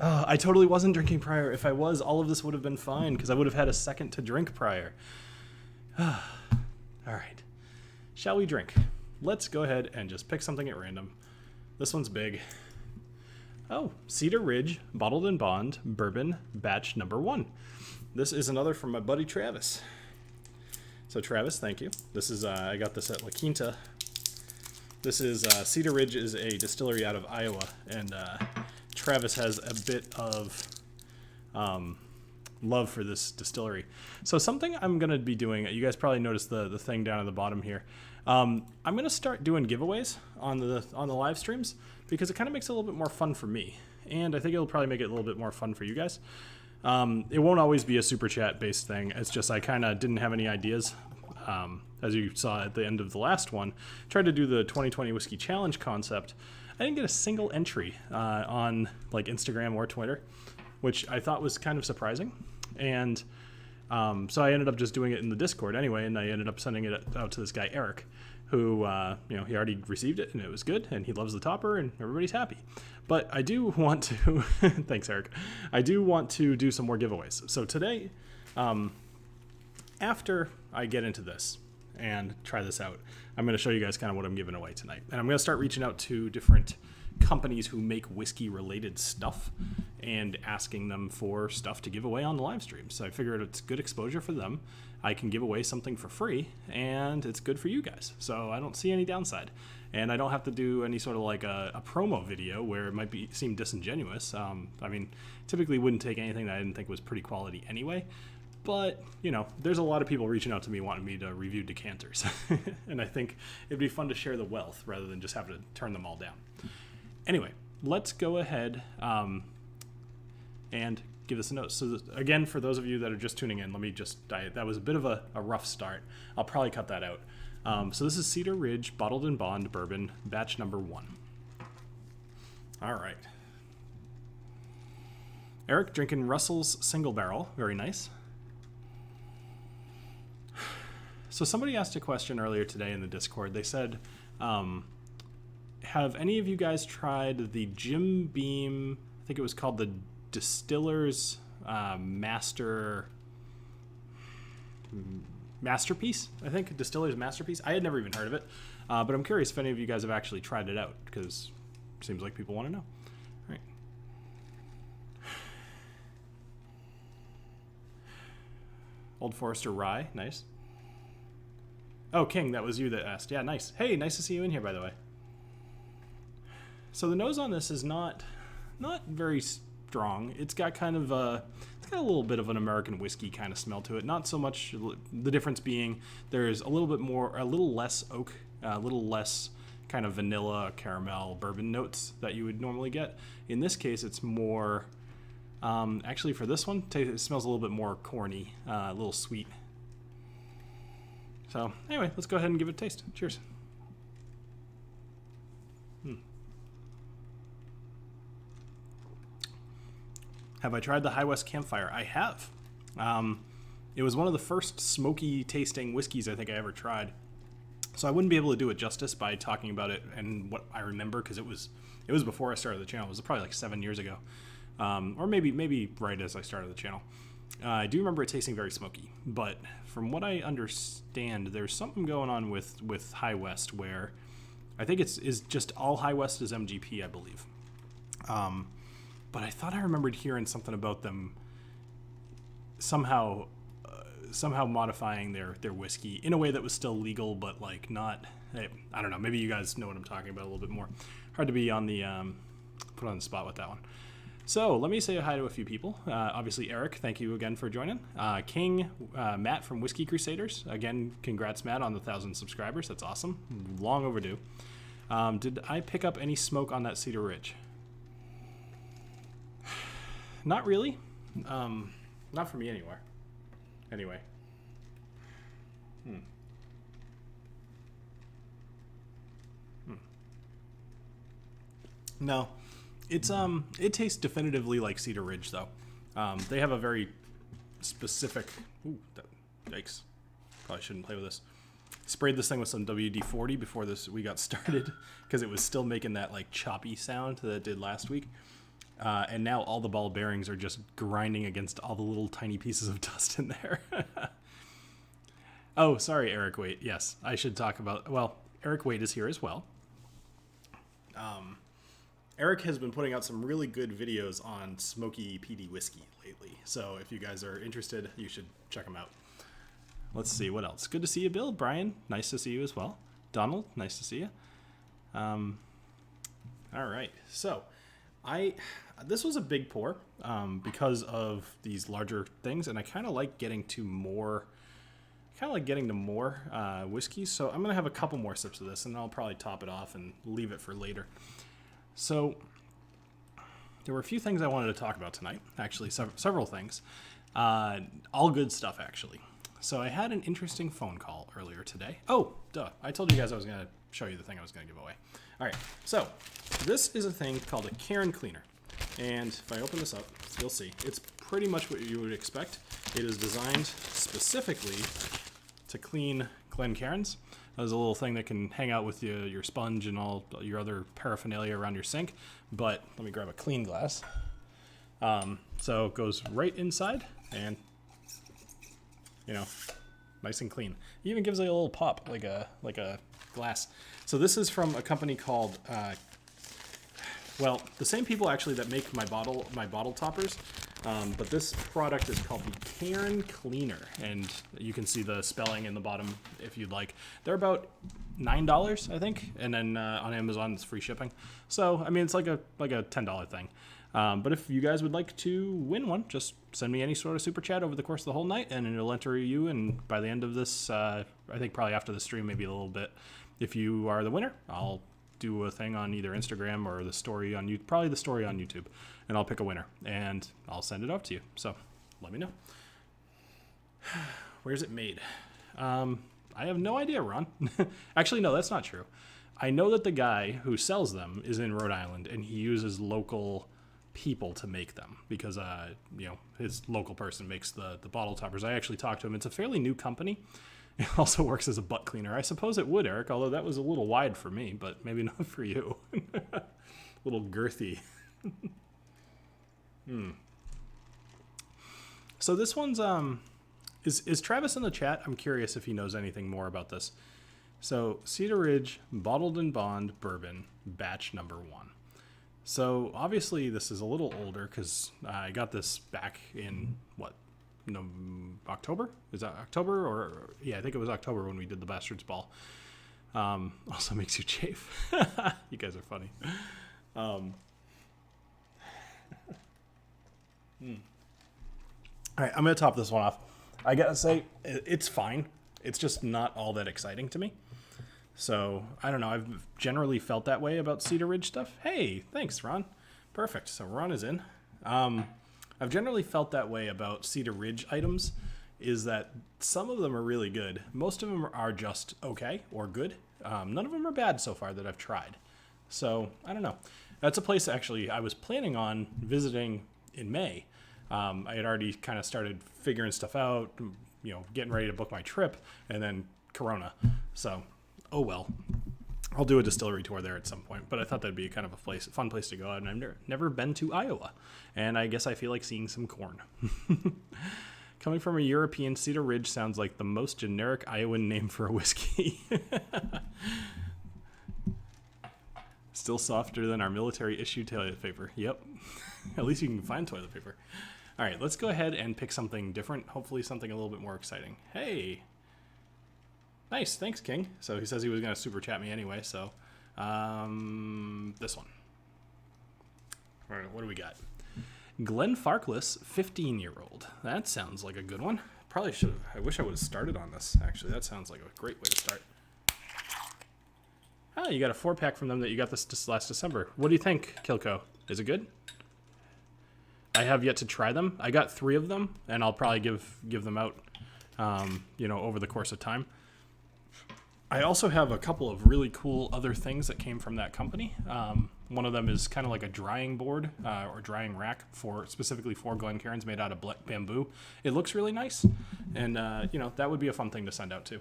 I totally wasn't drinking prior. If I was, all of this would have been fine because I would have had a second to drink prior. All right. Shall we drink? Let's go ahead and just pick something at random. This one's big. Oh, Cedar Ridge, Bottled and Bond, Bourbon, Batch number 1. This is another from my buddy Travis. So Travis, thank you. This is, I got this at La Quinta. This is, Cedar Ridge is a distillery out of Iowa, and Travis has a bit of love for this distillery. So something I'm going to be doing, you guys probably noticed the thing down at the bottom here. I'm going to start doing giveaways on the live streams because it kind of makes it a little bit more fun for me. And I think it'll probably make it a little bit more fun for you guys. It won't always be a super chat based thing. It's just I kind of didn't have any ideas. As you saw at the end of the last one, tried to do the 2020 Whiskey Challenge concept. I didn't get a single entry on like Instagram or Twitter, which I thought was kind of surprising. And so I ended up just doing it in the Discord anyway, and I ended up sending it out to this guy, Eric, who, he already received it, and it was good, and he loves the topper, and everybody's happy. But I do want to, thanks, Eric, I do want to do some more giveaways. So today, after I get into this and try this out, I'm going to show you guys kind of what I'm giving away tonight. And I'm going to start reaching out to different companies who make whiskey related stuff and asking them for stuff to give away on the live stream. So I figured it's good exposure for them. I can give away something for free and it's good for you guys. So I don't see any downside. And I don't have to do any sort of like a promo video where it might seem disingenuous. I mean, typically wouldn't take anything that I didn't think was pretty quality anyway. But, there's a lot of people reaching out to me wanting me to review decanters. And I think it'd be fun to share the wealth rather than just have to turn them all down. Anyway, let's go ahead and give this a note. So again, for those of you that are just tuning in, let me just that was a bit of a rough start. I'll probably cut that out. So this is Cedar Ridge Bottled and Bond Bourbon, batch number 1. All right. Eric drinking Russell's Single Barrel. Very nice. So somebody asked a question earlier today in the Discord. They said, have any of you guys tried the Jim Beam, I think it was called the Distiller's Masterpiece, I think, Distiller's Masterpiece. I had never even heard of it, but I'm curious if any of you guys have actually tried it out, because it seems like people want to know. All right. Old Forester Rye, nice. Oh, King, that was you that asked. Yeah, nice. Hey, nice to see you in here, by the way. So the nose on this is not very strong. It's got kind of a little bit of an American whiskey kind of smell to it. Not so much, the difference being there's a little less oak, a little less kind of vanilla, caramel, bourbon notes that you would normally get. In this case, it's more, actually for this one, it smells a little bit more corny, a little sweet. So anyway, let's go ahead and give it a taste. Cheers. Have I tried the High West Campfire? I have. It was one of the first smoky tasting whiskeys I think I ever tried. So I wouldn't be able to do it justice by talking about it and what I remember, because it was before I started the channel. It was probably like 7 years ago, or maybe right as I started the channel. I do remember it tasting very smoky, but from what I understand, there's something going on with High West where I think is just all High West is MGP, I believe. But I thought I remembered hearing something about them somehow modifying their whiskey in a way that was still legal, but like not. I don't know. Maybe you guys know what I'm talking about a little bit more. Hard to be on the put on the spot with that one. So let me say hi to a few people. Obviously, Eric, thank you again for joining. King, Matt from Whiskey Crusaders. Again, congrats, Matt, on the 1,000 subscribers. That's awesome. Long overdue. Did I pick up any smoke on that Cedar Ridge? Not really. Not for me anywhere. Anyway. No. It's it tastes definitively like Cedar Ridge though. They have a very specific yikes. Probably shouldn't play with this. Sprayed this thing with some WD-40 before we got started because it was still making that like choppy sound that it did last week. And now all the ball bearings are just grinding against all the little tiny pieces of dust in there. Oh, sorry, Eric Waite. Yes, I should talk about... Well, Eric Waite is here as well. Eric has been putting out some really good videos on smoky peaty whiskey lately. So if you guys are interested, you should check them out. Let's see, what else? Good to see you, Bill. Brian, nice to see you as well. Donald, nice to see you. All right, so this was a big pour because of these larger things, and I kind of like getting to more whiskeys. So I'm gonna have a couple more sips of this, and I'll probably top it off and leave it for later. So there were a few things I wanted to talk about tonight. Actually, several things. All good stuff, actually. So I had an interesting phone call earlier today. Oh, duh. I told you guys I was going to show you the thing I was going to give away. All right. So this is a thing called a cairn cleaner. And if I open this up, you'll see. It's pretty much what you would expect. It is designed specifically to clean Glencairns. There's a little thing that can hang out with your sponge and all your other paraphernalia around your sink. But let me grab a clean glass. So it goes right inside and, you know, nice and clean. It even gives it a little pop, like a glass. So this is from a company called, well, the same people actually that make my bottle toppers. But this product is called the Cairn Cleaner, and you can see the spelling in the bottom if you'd like. They're about $9, I think, and then on Amazon it's free shipping. So I mean, it's like a $10 thing. But if you guys would like to win one, just send me any sort of super chat over the course of the whole night, and it'll enter you. And by the end of this, I think probably after the stream, maybe a little bit, if you are the winner, I'll do a thing on either Instagram or the story on YouTube, probably the story on YouTube, and I'll pick a winner and I'll send it off to you. So let me know. Where's it made? I have no idea, Ron. Actually, no, that's not true. I know that the guy who sells them is in Rhode Island, and he uses local people to make them because you know, his local person makes the bottle toppers. I actually talked to him. It's a fairly new company. It also works as a butt cleaner. I suppose it would, Eric, although that was a little wide for me, but maybe not for you. A little girthy. So this one's is Travis in the chat? I'm curious if he knows anything more about this. So Cedar Ridge Bottled in Bond Bourbon Batch number 1. So obviously this is a little older because I got this back in what? No, October? Is that October? Or yeah, I think it was October when we did the Bastards Ball. Also makes you chafe. You guys are funny. All right, I'm gonna top this one off. I gotta say, it's fine. It's just not all that exciting to me. So I don't know. I've generally felt that way about Cedar Ridge stuff. Hey, thanks, Ron. Perfect. So Ron is in. I've generally felt that way about Cedar Ridge items, is that some of them are really good. Most of them are just okay or good. None of them are bad so far that I've tried. So I don't know. That's a place actually I was planning on visiting in May. I had already kind of started figuring stuff out, you know, getting ready to book my trip, and then Corona. So, oh well. I'll do a distillery tour there at some point, but I thought that'd be kind of a fun place to go. And I've never been to Iowa, and I guess I feel like seeing some corn. Coming from a European, Cedar Ridge sounds like the most generic Iowan name for a whiskey. Still softer than our military issue toilet paper. Yep. At least you can find toilet paper. All right, let's go ahead and pick something different. Hopefully something a little bit more exciting. Hey. Nice, thanks, King. So he says he was going to super chat me anyway, so this one. All right, what do we got? Glenfarclas, 15-year-old. That sounds like a good one. Probably should have. I wish I would have started on this, actually. That sounds like a great way to start. Oh, you got a 4-pack from them that you got this last December. What do you think, Kilco? Is it good? I have yet to try them. I got 3 of them, and I'll probably give them out, you know, over the course of time. I also have a couple of really cool other things that came from that company. One of them is kind of like a drying board or drying rack specifically for Glencairns made out of bamboo. It looks really nice, and you know, that would be a fun thing to send out too.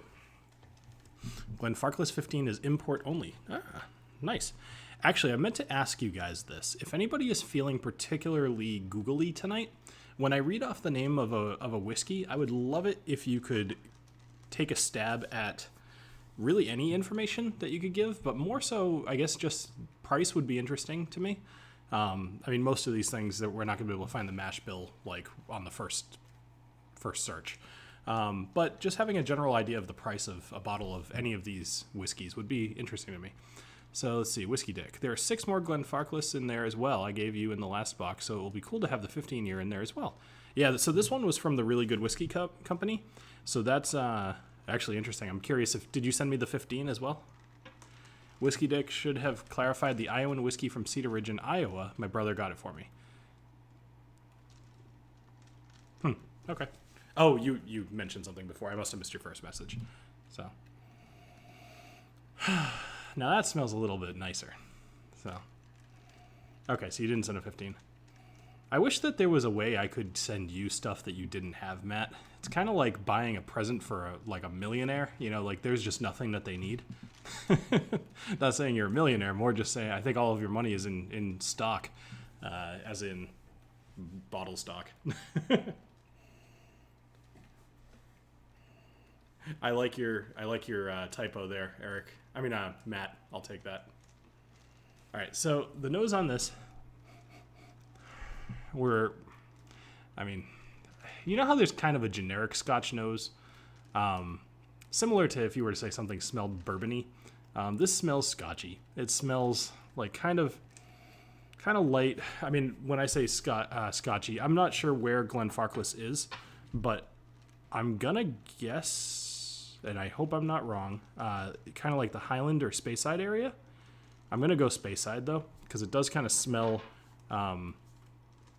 Glenfarclas 15 is import only. Ah, nice. Actually, I meant to ask you guys this. If anybody is feeling particularly googly tonight, when I read off the name of a whiskey, I would love it if you could take a stab at really any information that you could give, but more so, I guess, just price would be interesting to me. I mean, most of these things that we're not going to be able to find the mash bill like on the first search. But just having a general idea of the price of a bottle of any of these whiskeys would be interesting to me. So let's see, Whiskey Dick. There are 6 more Glenfarclas in there as well. I gave you in the last box, so it will be cool to have the 15-year in there as well. Yeah, so this one was from the Really Good Whiskey Company. So that's actually interesting. I'm curious did you send me the 15 as well? Whiskey Dick should have clarified the Iowan whiskey from Cedar Ridge in Iowa. My brother got it for me. Okay. Oh, you mentioned something before. I must have missed your first message. So now that smells a little bit nicer. So okay, so you didn't send a 15. I wish that there was a way I could send you stuff that you didn't have, Matt. It's kind of like buying a present for a millionaire. You know, like there's just nothing that they need. Not saying you're a millionaire, more just saying I think all of your money is in stock, as in bottle stock. I like your typo there, Eric. I mean, Matt. I'll take that. All right, so the nose on this, I mean, you know how there's kind of a generic Scotch nose, similar to if you were to say something smelled bourbony. This smells Scotchy. It smells like kind of light. I mean, when I say Scotchy, I'm not sure where Glenfarclas is, but I'm gonna guess, and I hope I'm not wrong, kind of like the Highland or Speyside area. I'm gonna go Speyside though, because it does kind of smell.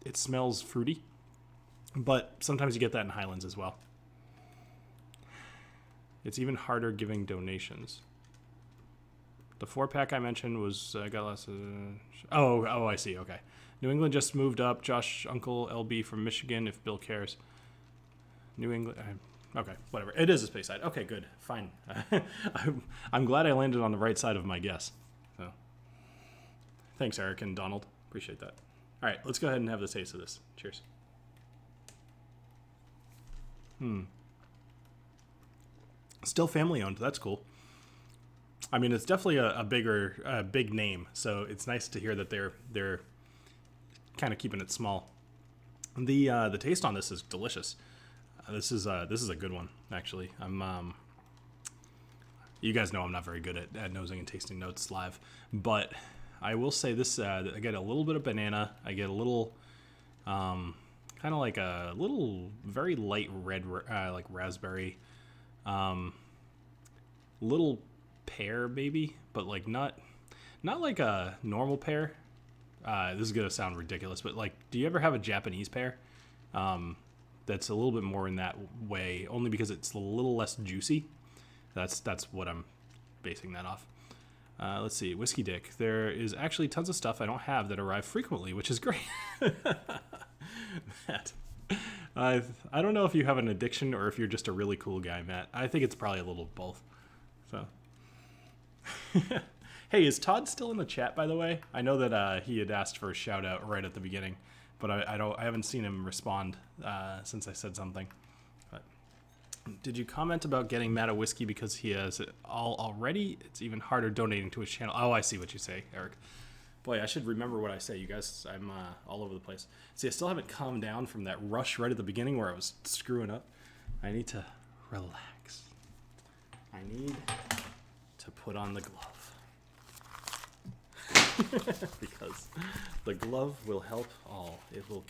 It smells fruity, but sometimes you get that in Highlands as well. It's even harder giving donations. The 4-pack I mentioned was got less. Oh, I see. Okay, New England just moved up. Josh, Uncle LB from Michigan. If Bill cares. New England. Okay, whatever. It is a Speyside. Okay, good, fine. I'm glad I landed on the right side of my guess. So, thanks, Eric and Donald. Appreciate that. All right, let's go ahead and have the taste of this. Cheers. Still family owned. That's cool. I mean, it's definitely a big name, so it's nice to hear that they're kind of keeping it small. The taste on this is delicious. This is a good one, actually. You guys know I'm not very good at nosing and tasting notes live, but I will say this: I get a little bit of banana. I get a little, kind of like a little very light red, like raspberry, little pear maybe, but like not like a normal pear. This is gonna sound ridiculous, but like, do you ever have a Japanese pear? That's a little bit more in that way, only because it's a little less juicy. That's what I'm basing that off. Let's see, Whiskey Dick. There is actually tons of stuff I don't have that arrive frequently, which is great. Matt, I don't know if you have an addiction or if you're just a really cool guy, Matt. I think it's probably a little of both. So, hey, is Todd still in the chat, by the way? I know that he had asked for a shout out right at the beginning, but I haven't seen him respond since I said something. But did you comment about getting Matt a whiskey because he has it all already? It's even harder donating to his channel. Oh, I see what you say, Eric. Boy, I should remember what I say. You guys, I'm all over the place. See, I still haven't calmed down from that rush right at the beginning where I was screwing up. I need to relax. I need to put on the glove. Because the glove will help all. It will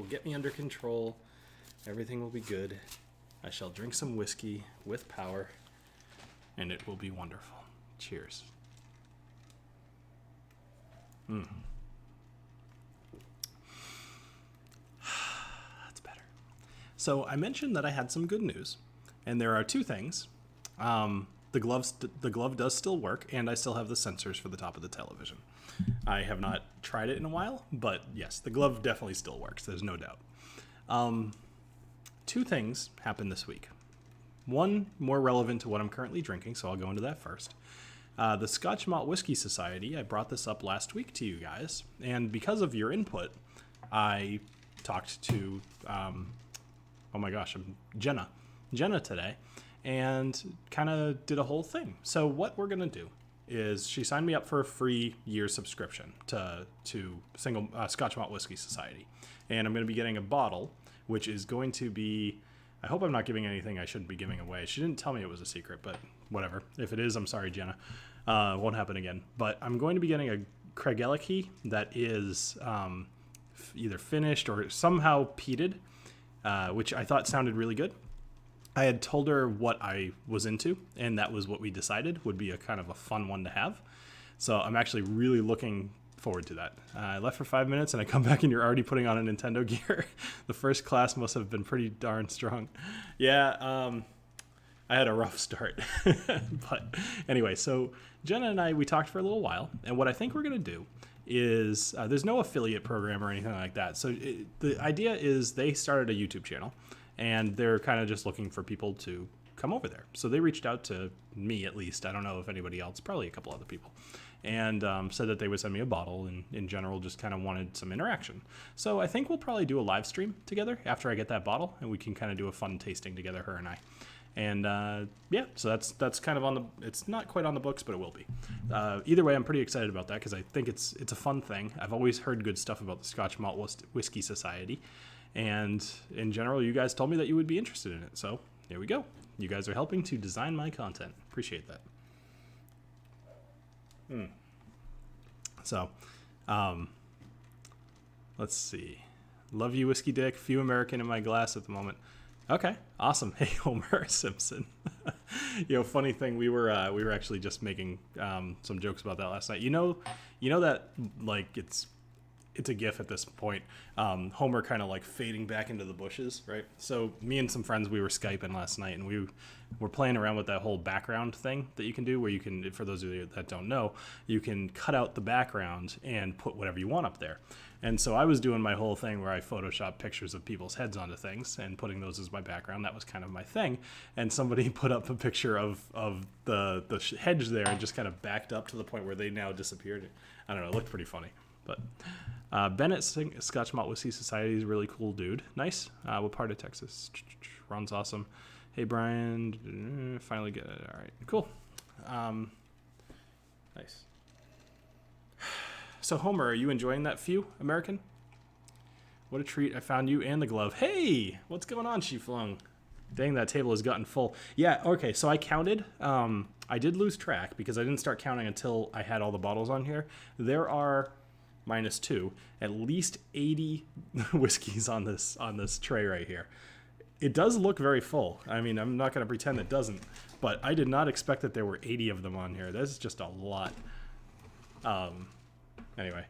get me under control. Everything will be good. I shall drink some whiskey with power, and it will be wonderful. Cheers. That's better. So I mentioned that I had some good news, and there are two things. The glove does still work, and I still have the sensors for the top of the television. I have not tried it in a while, but yes, the glove definitely still works. There's no doubt. Two things happened this week. One more relevant to what I'm currently drinking, so I'll go into that first. The Scotch Malt Whisky Society, I brought this up last week to you guys, and because of your input, I talked to, Jenna today, and kind of did a whole thing. So what we're going to do is she signed me up for a free year subscription to Scotch Malt Whisky Society, and I'm going to be getting a bottle, which is going to be, I hope I'm not giving anything I shouldn't be giving away. She didn't tell me it was a secret, but whatever. If it is, I'm sorry, Jenna. It won't happen again. But I'm going to be getting a Craigellachie that is either finished or somehow peated, which I thought sounded really good. I had told her what I was into, and that was what we decided would be a kind of a fun one to have. So I'm actually really looking forward to that. I left for 5 minutes and I come back and you're already putting on a Nintendo gear. The first class must have been pretty darn strong. Yeah, I had a rough start. But anyway, so Jenna and I, we talked for a little while, and what I think we're going to do is there's no affiliate program or anything like that. So the idea is they started a YouTube channel, and they're kind of just looking for people to come over there. So they reached out to me, at least. I don't know if anybody else, probably a couple other people, and said that they would send me a bottle, and in general just kind of wanted some interaction. So I think we'll probably do a live stream together after I get that bottle, and we can kind of do a fun tasting together, her and I. And yeah, so that's kind of on the, it's not quite on the books, but it will be. Either way, I'm pretty excited about that because I think it's a fun thing. I've always heard good stuff about the Scotch Malt Whisky Society, and in general, you guys told me that you would be interested in it. So here we go. You guys are helping to design my content. Appreciate that. So, let's see. Love you, Whiskey Dick. Few American in my glass at the moment. Okay, awesome. Hey, Homer Simpson. Funny thing, we were actually just making some jokes about that last night. You know that, like, it's a gif at this point. Homer kind of like fading back into the bushes, right? So me and some friends, we were Skyping last night, and we were playing around with that whole background thing that you can do, where you can, for those of you that don't know, you can cut out the background and put whatever you want up there. And so I was doing my whole thing where I Photoshop pictures of people's heads onto things and putting those as my background. That was kind of my thing. And somebody put up a picture of the hedge there and just kind of backed up to the point where they now disappeared. I don't know, it looked pretty funny. But Bennett Scotch Malt Whisky Society is a really cool dude. Nice. What part of Texas? Ron's awesome. Hey, Brian. Finally get it. All right. Cool. Nice. So, Homer, are you enjoying that Few American? What a treat. I found you and the glove. Hey, what's going on, She Flung? Dang, that table has gotten full. Yeah, okay, so I counted. I did lose track because I didn't start counting until I had all the bottles on here. There are, -2, at least 80 whiskeys on this tray right here. It does look very full. I mean, I'm not going to pretend it doesn't, but I did not expect that there were 80 of them on here. That's just a lot. Anyway,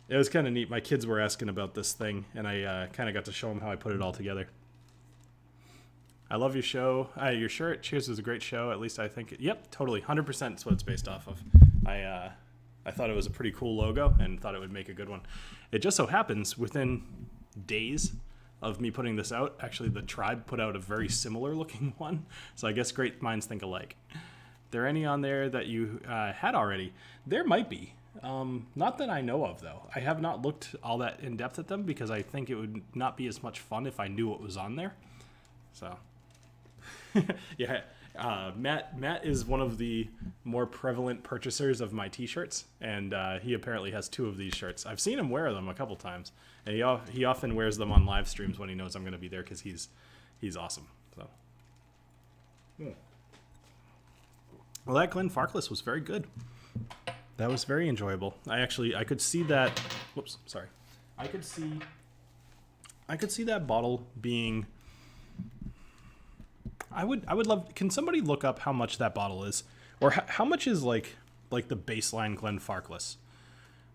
it was kind of neat. My kids were asking about this thing, and I kind of got to show them how I put it all together. I love your show. Your shirt. Cheers was a great show. At least I think. Yep, totally. 100% is what it's based off of. I thought it was a pretty cool logo and thought it would make a good one. It just so happens within days of me putting this out, actually the tribe put out a very similar looking one. So I guess great minds think alike. There any on there that you had already? There might be. Not that I know of, though. I have not looked all that in depth at them because I think it would not be as much fun if I knew what was on there. So, yeah. Matt is one of the more prevalent purchasers of my t-shirts, and he apparently has 2 of these shirts. I've seen him wear them a couple times, and he often wears them on live streams when he knows I'm going to be there because he's awesome. So, well, that Glenfarclas was very good. That was very enjoyable. I could see that. Whoops, sorry. I could see that bottle being. I would love. Can somebody look up how much that bottle is, or how much is like the baseline Glenfarclas?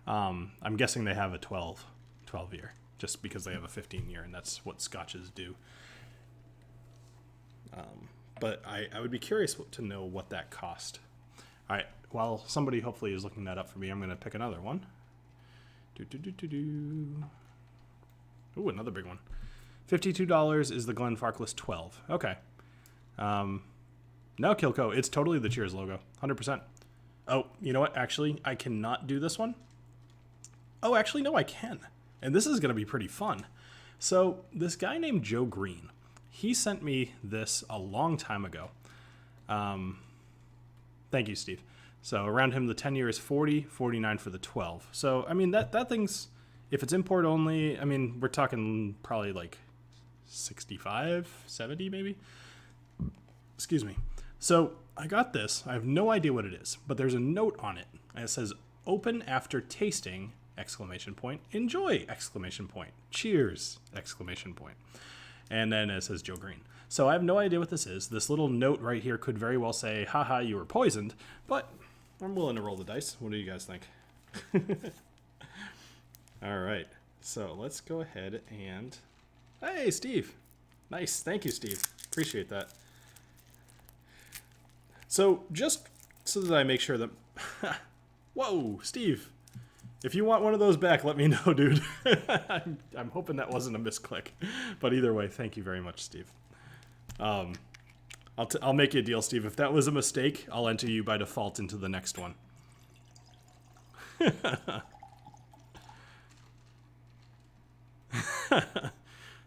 I'm guessing they have a 12 year, just because they have a 15 year, and that's what scotches do. But I would be curious to know what that cost. All right, while somebody hopefully is looking that up for me, I'm going to pick another one. Ooh, another big one. $52 is the Glenfarclas 12. Okay. No, Kilco. It's totally the Cheers logo. 100%. Oh, you know what? Actually, I cannot do this one. Oh, actually, no, I can. And this is going to be pretty fun. So this guy named Joe Green, he sent me this a long time ago. Thank you, Steve. So around him, the 10-year is 40, 49 for the 12. So, I mean, that thing's, if it's import only, I mean, we're talking probably like 65, 70 maybe. Excuse me. So I got this. I have no idea what it is, but there's a note on it. And it says, open after tasting, exclamation point, enjoy, exclamation point, cheers, exclamation point. And then it says Joe Green. So I have no idea what this is. This little note right here could very well say, haha, you were poisoned, but I'm willing to roll the dice. What do you guys think? All right. So let's go ahead and, hey, Steve. Nice. Thank you, Steve. Appreciate that. So just so that I make sure that, whoa, Steve, if you want one of those back, let me know, dude. I'm hoping that wasn't a misclick, but either way, thank you very much, Steve. I'll make you a deal, Steve. If that was a mistake, I'll enter you by default into the next one.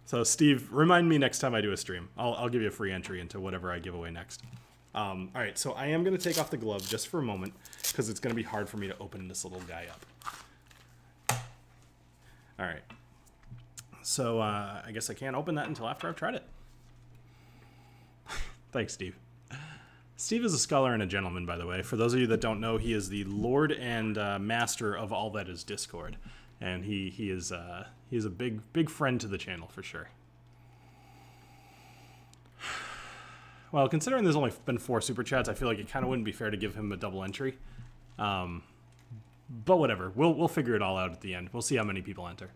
So, Steve, remind me next time I do a stream. I'll give you a free entry into whatever I give away next. All right, so I am going to take off the glove just for a moment because it's going to be hard for me to open this little guy up. All right. So I guess I can't open that until after I've tried it. Thanks, Steve. Steve is a scholar and a gentleman, by the way. For those of you that don't know, he is the lord and master of all that is Discord. And he is a big friend to the channel, for sure. Well, considering there's only been 4 super chats, I feel like it kind of wouldn't be fair to give him a double entry. But whatever. We'll figure it all out at the end. We'll see how many people enter.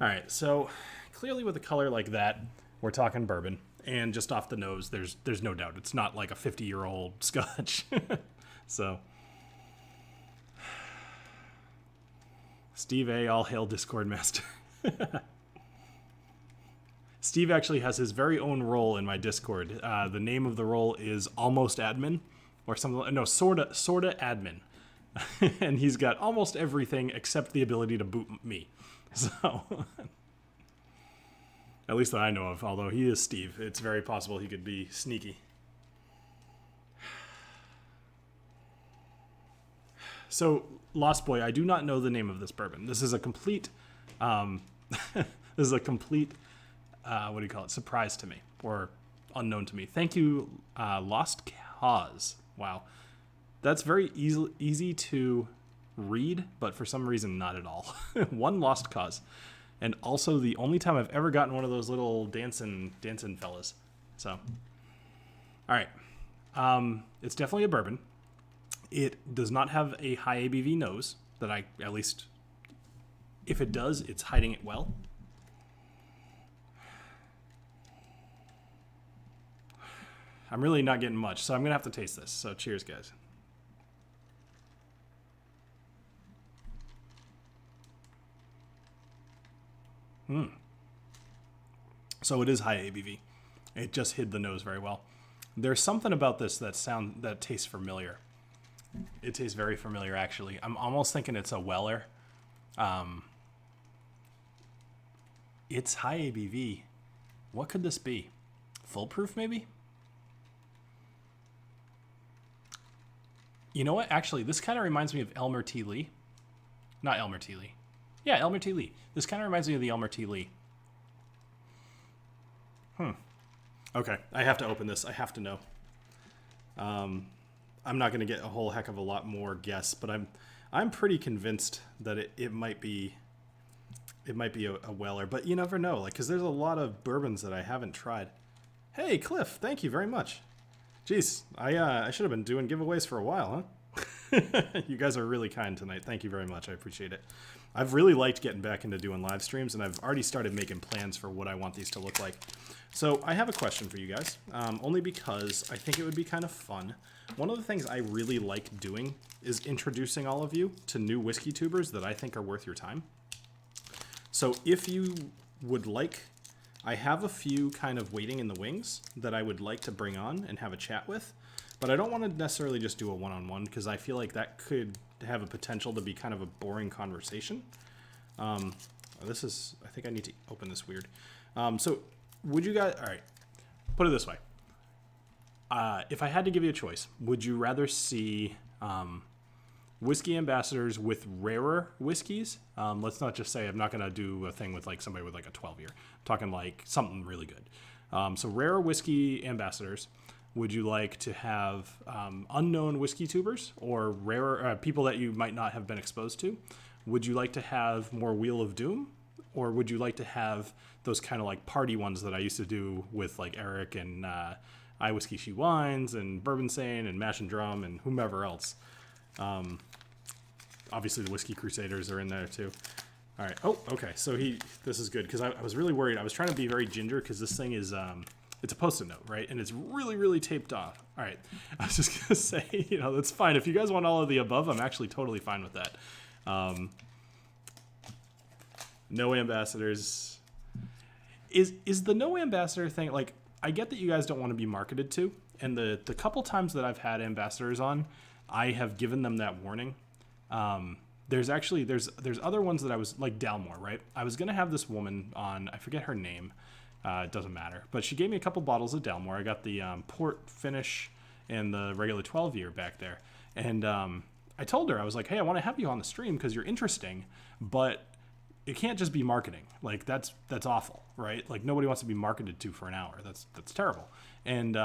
All right, so clearly with a color like that, we're talking bourbon. And just off the nose, there's no doubt. It's not like a 50-year-old Scotch. So, Steve A., all hail Discord Master. Steve actually has his very own role in my Discord. The name of the role is Almost Admin, or something. No, sorta Admin. And he's got almost everything except the ability to boot me. So, at least that I know of. Although he is Steve, it's very possible he could be sneaky. So, Lost Boy, I do not know the name of this bourbon. This is a complete, what do you call it? Surprise to me, or unknown to me. Thank you, Lost Cause. Wow, that's very easy to read, but for some reason not at all. One Lost Cause, and also the only time I've ever gotten one of those little dancing fellas. So, all right, it's definitely a bourbon. It does not have a high ABV nose that at least, if it does, it's hiding it well. I'm really not getting much, so I'm going to have to taste this. So cheers, guys. So it is high ABV. It just hid the nose very well. There's something about this that tastes familiar. It tastes very familiar, actually. I'm almost thinking it's a Weller. It's high ABV. What could this be? Foolproof, maybe? You know what? Actually, this kind of reminds me of Elmer T. Lee. Not Elmer T. Lee. Yeah, Elmer T. Lee. This kind of reminds me of the Elmer T. Lee. Okay, I have to open this. I have to know. I'm not going to get a whole heck of a lot more guess, but I'm pretty convinced that it might be a Weller, but you never know, like, because there's a lot of bourbons that I haven't tried. Hey, Cliff, thank you very much. Jeez, I should have been doing giveaways for a while, huh? You guys are really kind tonight. Thank you very much. I appreciate it. I've really liked getting back into doing live streams, and I've already started making plans for what I want these to look like. So I have a question for you guys, only because I think it would be kind of fun. One of the things I really like doing is introducing all of you to new whiskey tubers that I think are worth your time. So if you would like I have a few kind of waiting in the wings that I would like to bring on and have a chat with, but I don't want to necessarily just do a one-on-one because I feel like that could have a potential to be kind of a boring conversation. This is, I think I need to open this weird. So would you guys, all right, put it this way. If I had to give you a choice, would you rather see whiskey ambassadors with rarer whiskeys? Let's not just say I'm not going to do a thing with like somebody with like a 12 year. I'm talking like something really good. So rarer whiskey ambassadors. Would you like to have unknown whiskey tubers or rarer people that you might not have been exposed to? Would you like to have more Wheel of Doom? Or would you like to have those kind of like party ones that I used to do with like Eric and I Whiskey She Wines and Bourbon Sane and Mash and Drum and whomever else? Obviously the Whiskey Crusaders are in there too. All right. Oh, okay. So this is good because I was really worried. I was trying to be very ginger because this thing is, it's a Post-it note, right? And it's really, really taped off. All right. I was just going to say, that's fine. If you guys want all of the above, I'm actually totally fine with that. No ambassadors. Is the no ambassador thing, like, I get that you guys don't want to be marketed to, and the couple times that I've had ambassadors on, I have given them that warning. There's other ones that I was, like Dalmore, right? I was going to have this woman on, I forget her name, it doesn't matter, but she gave me a couple bottles of Dalmore. I got the port finish and the regular 12 year back there. And I told her, I was like, hey, I want to have you on the stream because you're interesting, but it can't just be marketing. Like that's awful, right? Like nobody wants to be marketed to for an hour. That's terrible. And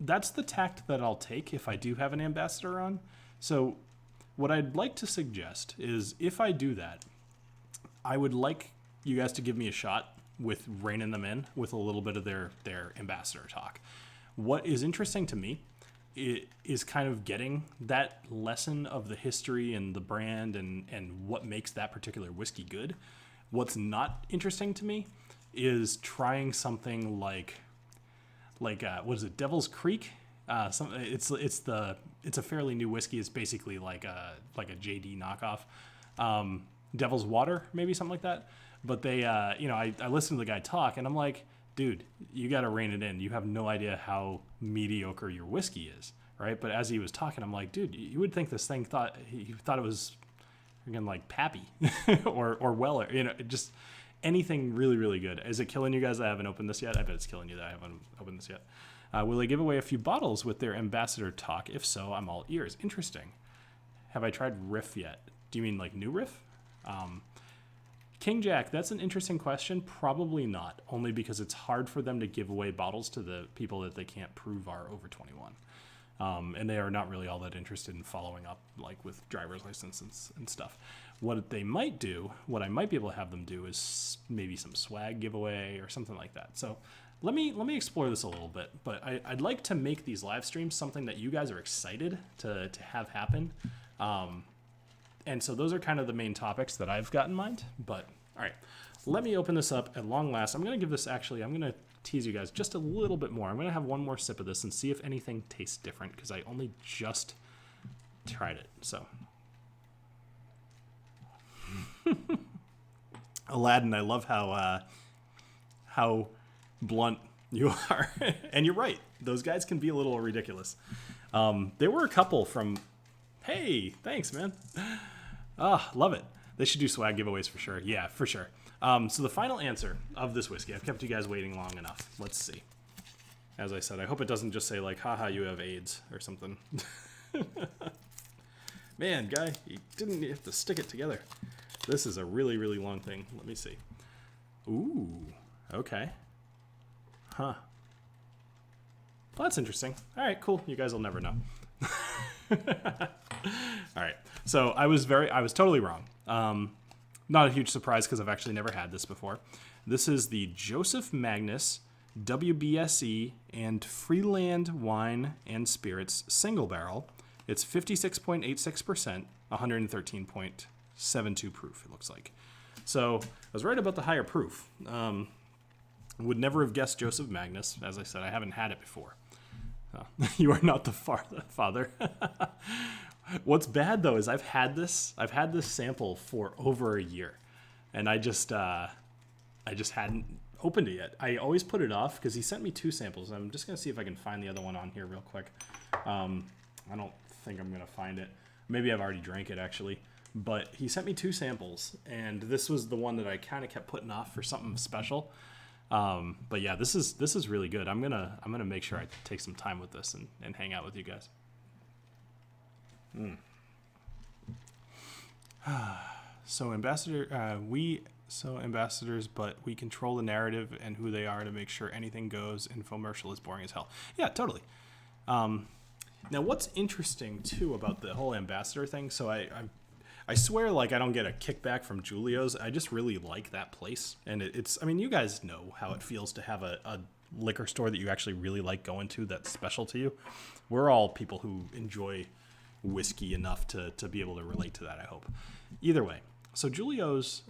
that's the tact that I'll take if I do have an ambassador on. So what I'd like to suggest is if I do that, I would like you guys to give me a shot with reining them in with a little bit of their ambassador talk. What is interesting to me is kind of getting that lesson of the history and the brand and what makes that particular whiskey good. What's not interesting to me is trying something like what is it, Devil's Creek? It's a fairly new whiskey. It's basically like a JD knockoff. Devil's Water, maybe something like that. But they, I listened to the guy talk and I'm like, dude, you got to rein it in. You have no idea how mediocre your whiskey is, right? But as he was talking, I'm like, dude, you would think this thing thought it was, again, like Pappy or Weller, just anything really, really good. Is it killing you guys? I haven't opened this yet. I bet it's killing you that I haven't opened this yet. Will they give away a few bottles with their ambassador talk? If so, I'm all ears. Interesting. Have I tried Riff yet? Do you mean like new Riff? King Jack, that's an interesting question. Probably not, only because it's hard for them to give away bottles to the people that they can't prove are over 21. And they are not really all that interested in following up like with driver's license and stuff. What they might do, what I might be able to have them do is maybe some swag giveaway or something like that. So let me explore this a little bit, but I'd like to make these live streams something that you guys are excited to have happen. And so those are kind of the main topics that I've got in mind. But all right, let me open this up at long last. I'm going to give this, I'm going to tease you guys just a little bit more. I'm going to have one more sip of this and see if anything tastes different because I only just tried it. So Aladdin, I love how blunt you are. And you're right. Those guys can be a little ridiculous. There were a couple from, hey, thanks, man. Love it. They should do swag giveaways for sure. Yeah, for sure. So the final answer of this whiskey, I've kept you guys waiting long enough. Let's see. As I said, I hope it doesn't just say like, haha, you have AIDS or something. Man, guy, you didn't have to stick it together. This is a really, really long thing. Let me see. Ooh, okay. Huh. Well, that's interesting. All right, cool. You guys will never know. All right. So I was totally wrong. Not a huge surprise because I've actually never had this before. This is the Joseph Magnus WBSE and Freeland Wine and Spirits Single Barrel. It's 56.86%, 113.72 proof, it looks like. So I was right about the higher proof. Would never have guessed Joseph Magnus. As I said, I haven't had it before. You are not the father. What's bad though is I've had this sample for over a year, and I just hadn't opened it yet. I always put it off because he sent me 2 samples. I'm just going to see if I can find the other one on here real quick. I don't think I'm going to find it. Maybe I've already drank it, actually. But he sent me 2 samples, and this was the one that I kind of kept putting off for something special. But yeah, this is really good. I'm gonna make sure I take some time with this and hang out with you guys. So ambassadors, but we control the narrative and who they are to make sure anything goes. Infomercial is boring as hell. Yeah, totally. Now, what's interesting too about the whole ambassador thing? So I swear, like, I don't get a kickback from Julio's. I just really like that place. And it's, I mean, you guys know how it feels to have a liquor store that you actually really like going to that's special to you. We're all people who enjoy whiskey enough to be able to relate to that, I hope. Either way, so Julio's,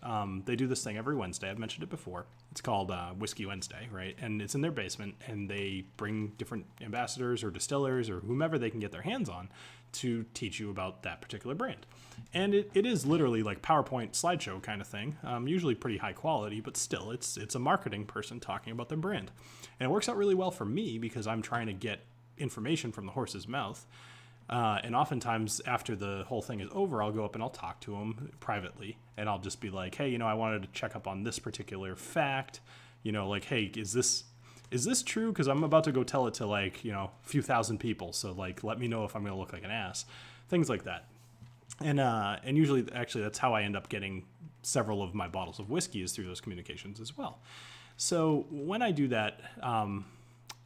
they do this thing every Wednesday. I've mentioned it before. It's called Whiskey Wednesday, right? And it's in their basement, and they bring different ambassadors or distillers or whomever they can get their hands on to teach you about that particular brand. And it is literally like PowerPoint slideshow kind of thing, usually pretty high quality, but still, it's a marketing person talking about their brand. And it works out really well for me because I'm trying to get information from the horse's mouth. And oftentimes after the whole thing is over, I'll go up and I'll talk to them privately, and I'll just be like, hey, I wanted to check up on this particular fact, like, hey, is this true? Because I'm about to go tell it to, like, a few thousand people. So, like, let me know if I'm going to look like an ass. Things like that. And usually, actually, that's how I end up getting several of my bottles of whiskey, is through those communications as well. So when I do that,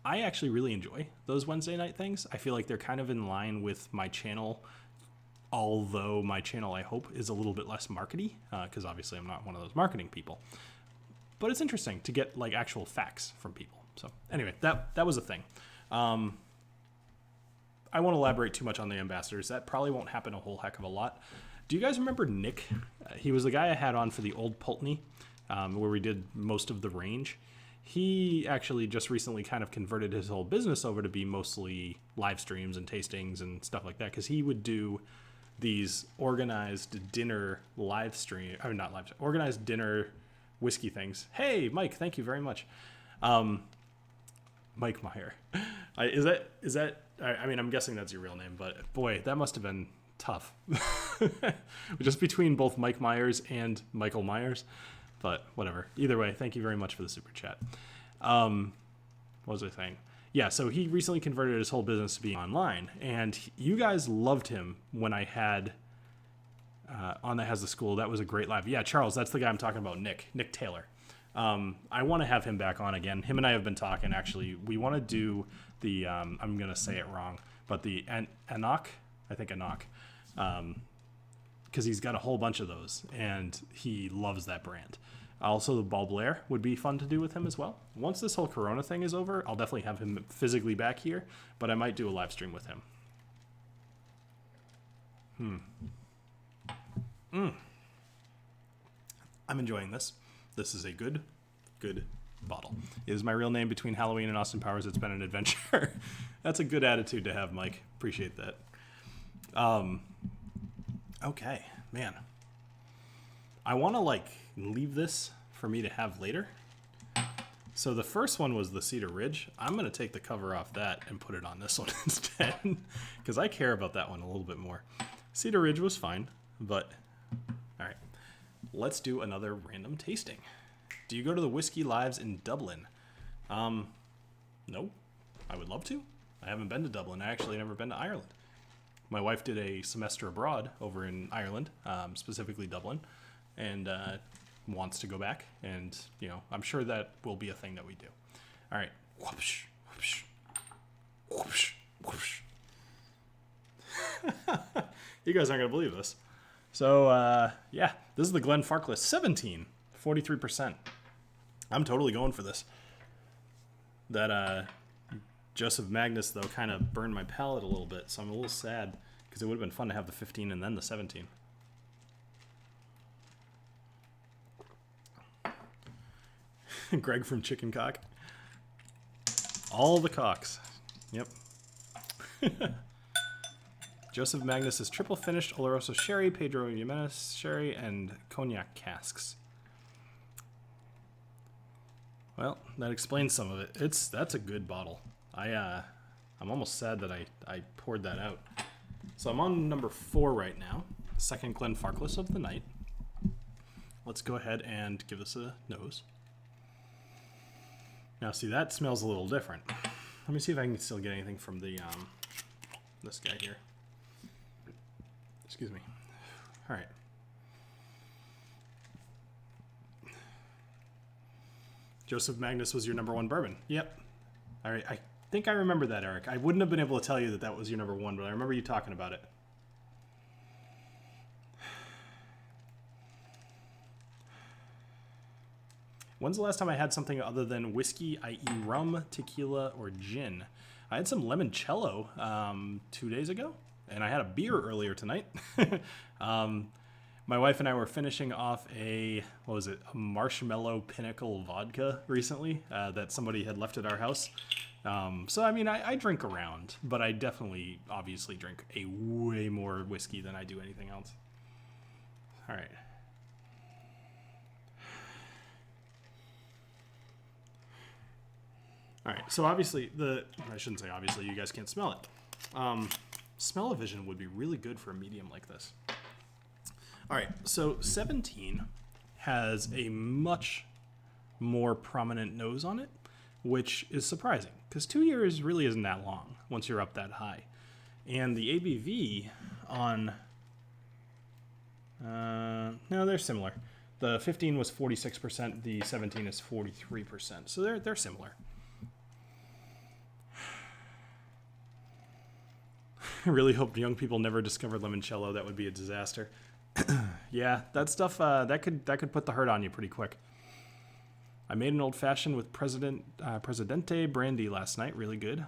I actually really enjoy those Wednesday night things. I feel like they're kind of in line with my channel, although my channel, I hope, is a little bit less markety, because obviously I'm not one of those marketing people. But it's interesting to get, like, actual facts from people. So anyway, that was a thing. I won't elaborate too much on the ambassadors. That probably won't happen a whole heck of a lot. Do you guys remember Nick? He was the guy I had on for the Old Pulteney, where we did most of the range. He actually just recently kind of converted his whole business over to be mostly live streams and tastings and stuff like that, because he would do these organized dinner organized dinner whiskey things. Hey, Mike, thank you very much. Mike Meyer. Is that? I mean, I'm guessing that's your real name, but boy, that must have been tough. Just between both Mike Myers and Michael Myers. But whatever. Either way, thank you very much for the super chat. What was I saying? Yeah, so he recently converted his whole business to being online, and you guys loved him when I had on That Has the School. That was a great live. Yeah, Charles, that's the guy I'm talking about, Nick Taylor. I want to have him back on again. Him and I have been talking, actually. We want to do the, I'm going to say it wrong, but the Enoch, I think Enoch, because he's got a whole bunch of those, and he loves that brand. Also, the Ball Blair would be fun to do with him as well. Once this whole Corona thing is over, I'll definitely have him physically back here, but I might do a live stream with him. I'm enjoying this. This is a good bottle. It is my real name between Halloween and Austin Powers. It's been an adventure. That's a good attitude to have, Mike. Appreciate that. Okay, man. I want to, like, leave this for me to have later. So the first one was the Cedar Ridge. I'm going to take the cover off that and put it on this one instead, because I care about that one a little bit more. Cedar Ridge was fine, but all right. Let's do another random tasting. Do you go to the Whiskey Lives in Dublin? No. I would love to. I haven't been to Dublin. I actually never been to Ireland. My wife did a semester abroad over in Ireland, specifically Dublin, and wants to go back. And, I'm sure that will be a thing that we do. All right. Whoosh, whoosh, whoosh, whoosh. You guys aren't going to believe this. So, yeah, this is the Glenfarclas 17, 43%. I'm totally going for this. That Joseph Magnus, though, kind of burned my palate a little bit, so I'm a little sad, because it would have been fun to have the 15 and then the 17. Greg from Chicken Cock. All the cocks. Yep. Joseph Magnus is triple finished Oloroso sherry, Pedro Jimenez sherry, and cognac casks. Well, that explains some of it. That's a good bottle. I'm almost sad that I poured that out. So I'm on number 4 right now. Second Glenfarclas of the night. Let's go ahead and give this a nose. Now, see, that smells a little different. Let me see if I can still get anything from the this guy here. Excuse me. All right. Joseph Magnus was your number 1 bourbon. Yep. All right. I think I remember that, Eric. I wouldn't have been able to tell you that that was your number 1, but I remember you talking about it. When's the last time I had something other than whiskey, i.e. rum, tequila, or gin? I had some limoncello 2 days ago, and I had a beer earlier tonight. My wife and I were finishing off a marshmallow pinnacle vodka recently that somebody had left at our house. So, I mean, I drink around, but I definitely, obviously, drink a way more whiskey than I do anything else. All right. All right, so obviously, I shouldn't say obviously, you guys can't smell it. Smell-o-vision would be really good for a medium like this. All right, so 17 has a much more prominent nose on it, which is surprising, because 2 years really isn't that long once you're up that high. And the ABV on, no, they're similar. The 15 was 46%, the 17 is 43%, so they're similar. I really hope young people never discover limoncello. That would be a disaster. Yeah, that stuff that could put the hurt on you pretty quick. I made an old fashioned with Presidente brandy last night. Really good.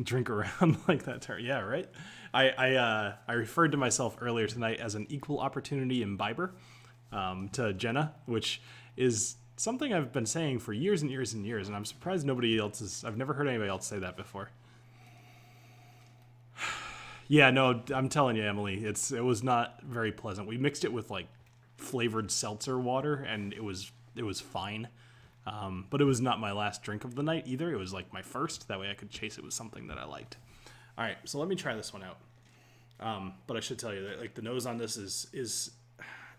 Drink around like that. Yeah, right. I referred to myself earlier tonight as an equal opportunity imbiber to Jenna, which is something I've been saying for years and years and years, and I'm surprised nobody else is. I've never heard anybody else say that before. Yeah, no, I'm telling you, Emily, it was not very pleasant. We mixed it with like flavored seltzer water, and it was fine. But it was not my last drink of the night either. It was like my first. That way I could chase it with something that I liked. All right, so let me try this one out. But I should tell you that like the nose on this is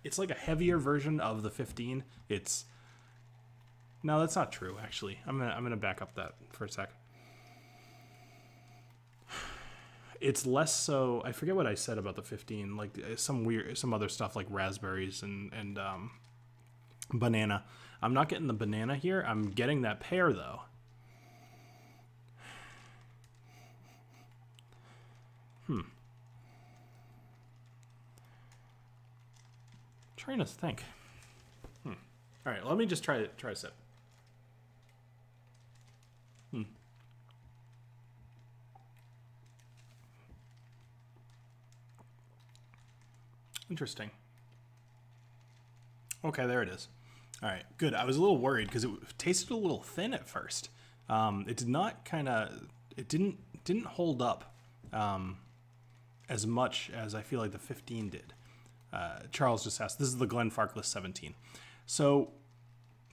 it's like a heavier version of the 15. No, that's not true. Actually, I'm gonna back up that for a sec. It's less so. I forget what I said about the 15. Like some other stuff like raspberries and banana. I'm not getting the banana here. I'm getting that pear though. Trying to think. All right, let me just try a sip. Interesting. Okay, there it is. All right, good. I was a little worried because it tasted a little thin at first. It did not it didn't hold up as much as I feel like the 15 did. Charles just asked. This is the Glenfarclas 17. So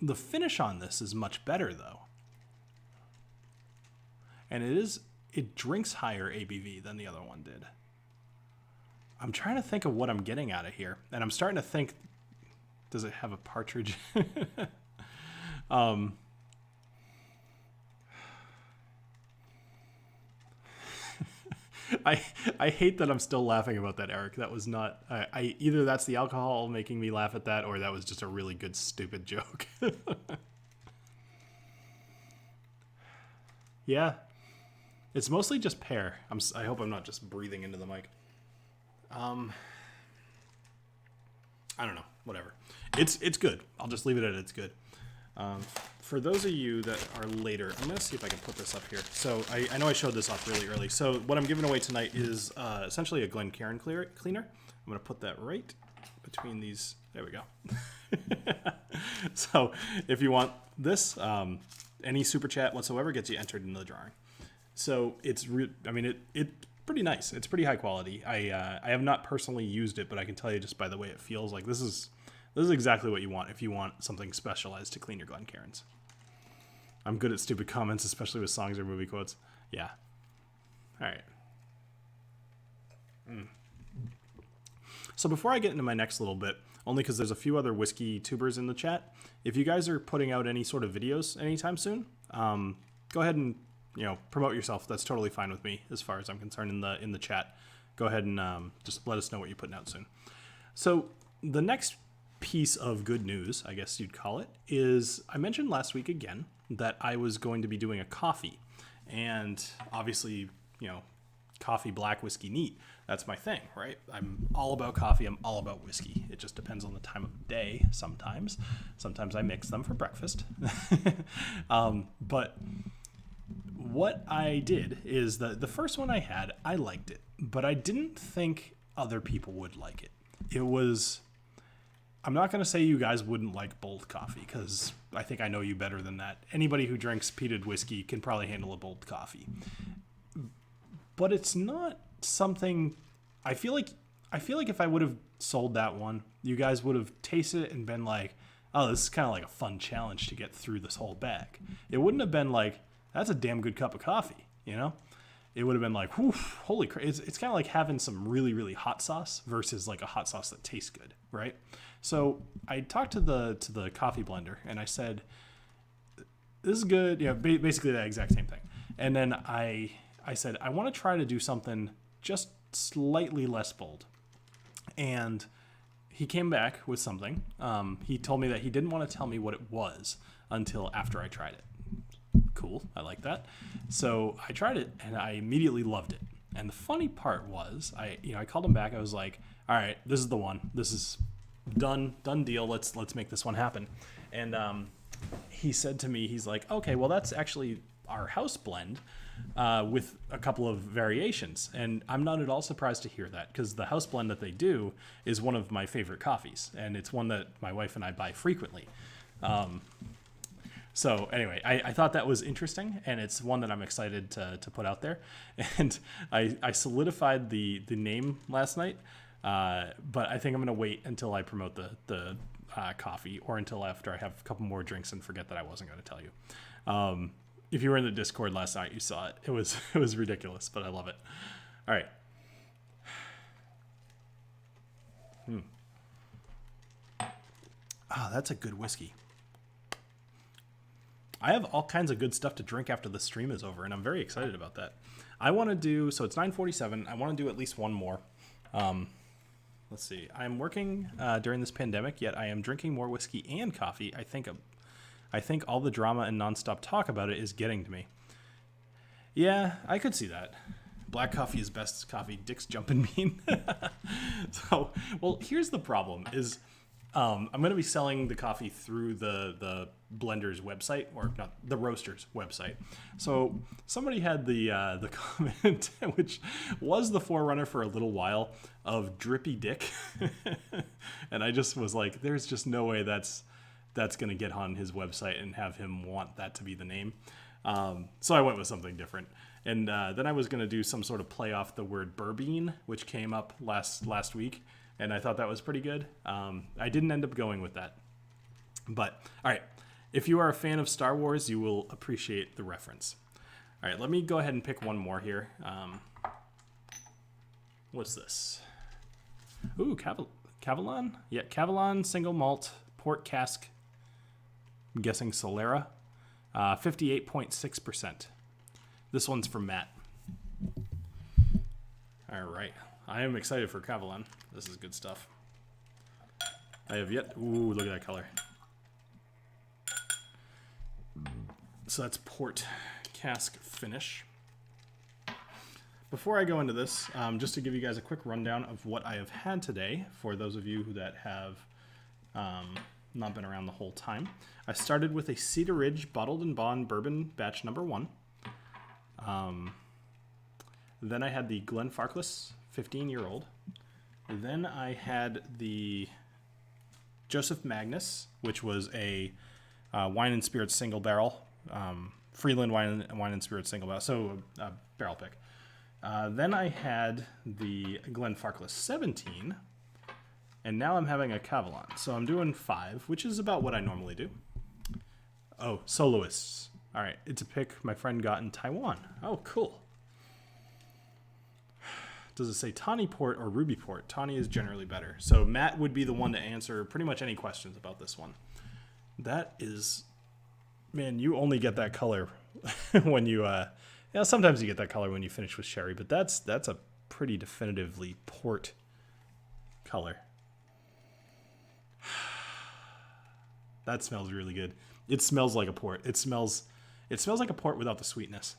the finish on this is much better though, and it drinks higher ABV than the other one did. I'm trying to think of what I'm getting out of here, and I'm starting to think, does it have a partridge? I hate that I'm still laughing about that, Eric. That was not, either that's the alcohol making me laugh at that, or that was just a really good, stupid joke. Yeah. It's mostly just pear. I hope I'm not just breathing into the mic. I don't know. Whatever. It's good. I'll just leave it at it's good. For those of you that are later, I'm going to see if I can put this up here. So I know I showed this off really early. So what I'm giving away tonight is essentially a Glencairn cleaner. I'm going to put that right between these. There we go. So if you want this, any super chat whatsoever gets you entered into the drawing. So it's pretty nice. It's pretty high quality. I have not personally used it, but I can tell you just by the way it feels like this is This is exactly what you want if you want something specialized to clean your Glencairns. I'm good at stupid comments, especially with songs or movie quotes. Yeah. All right. So before I get into my next little bit, only because there's a few other whiskey tubers in the chat, if you guys are putting out any sort of videos anytime soon, go ahead and promote yourself. That's totally fine with me as far as I'm concerned in the chat. Go ahead and just let us know what you're putting out soon. So the next piece of good news, I guess you'd call it, is I mentioned last week again that I was going to be doing a coffee, and obviously, coffee, black, whiskey, neat. That's my thing, right? I'm all about coffee. I'm all about whiskey. It just depends on the time of day sometimes. Sometimes I mix them for breakfast. But what I did is the first one I had, I liked it, but I didn't think other people would like it. I'm not going to say you guys wouldn't like bold coffee, because I think I know you better than that. Anybody who drinks peated whiskey can probably handle a bold coffee. But it's not something I feel like if I would have sold that one, you guys would have tasted it and been like, oh, this is kind of like a fun challenge to get through this whole bag. It wouldn't have been like, that's a damn good cup of coffee, It would have been like, whew, holy crap. It's kind of like having some really, really hot sauce versus like a hot sauce that tastes good, right? So I talked to the coffee blender and I said, this is good. Basically that exact same thing. And then I said, I want to try to do something just slightly less bold. And he came back with something. He told me that he didn't want to tell me what it was until after I tried it. Cool. I like that. So I tried it and I immediately loved it. And the funny part was I called him back. I was like, all right, this is the one. This is done deal. Let's make this one happen. And he said to me, he's like, okay, well, that's actually our house blend with a couple of variations. And I'm not at all surprised to hear that, because the house blend that they do is one of my favorite coffees. And it's one that my wife and I buy frequently. So anyway, I thought that was interesting, and it's one that I'm excited to put out there. And I solidified the name last night, but I think I'm going to wait until I promote the coffee, or until after I have a couple more drinks and forget that I wasn't going to tell you. If you were in the Discord last night, you saw it. It was ridiculous, but I love it. All right. That's a good whiskey. I have all kinds of good stuff to drink after the stream is over, and I'm very excited about that. I want to do, so it's 9:47. I want to do at least one more. Let's see. I'm working during this pandemic, yet I am drinking more whiskey and coffee. I think all the drama and nonstop talk about it is getting to me. Yeah, I could see that. Black coffee is best coffee. Dick's jumping bean. So, well, here's the problem is I'm going to be selling the coffee through the blender's website, or not, the roaster's website. So somebody had the comment, which was the forerunner for a little while, of Drippy Dick. And I just was like, there's just no way that's going to get on his website and have him want that to be the name. So I went with something different. And then I was going to do some sort of play off the word bourbon, which came up last week. And I thought that was pretty good. I didn't end up going with that. But, all right. If you are a fan of Star Wars, you will appreciate the reference. All right, let me go ahead and pick one more here. What's this? Ooh, Kavalan? Yeah, Kavalan single malt port cask. I'm guessing Solera. 58.6%. This one's from Matt. All right. I am excited for Kavalan. This is good stuff. I have yet... Ooh, look at that color. So that's port cask finish. Before I go into this, just to give you guys a quick rundown of what I have had today, for those of you that have not been around the whole time. I started with a Cedar Ridge Bottled and Bond Bourbon Batch Number 1. Then I had the Glenfarclas 15-year-old. Then I had the Joseph Magnus, which was a wine and spirits single barrel. Freeland wine and spirits single barrel. So barrel pick. Then I had the Glenfarclas 17. And now I'm having a Kavalan. So I'm doing 5, which is about what I normally do. Oh, soloists. All right, it's a pick my friend got in Taiwan. Oh, cool. Does it say Tawny Port or Ruby Port? Tawny is generally better. So Matt would be the one to answer pretty much any questions about this one. That is, man, you only get that color when you, sometimes you get that color when you finish with sherry, but that's a pretty definitively port color. That smells really good. It smells like a port. It smells like a port without the sweetness.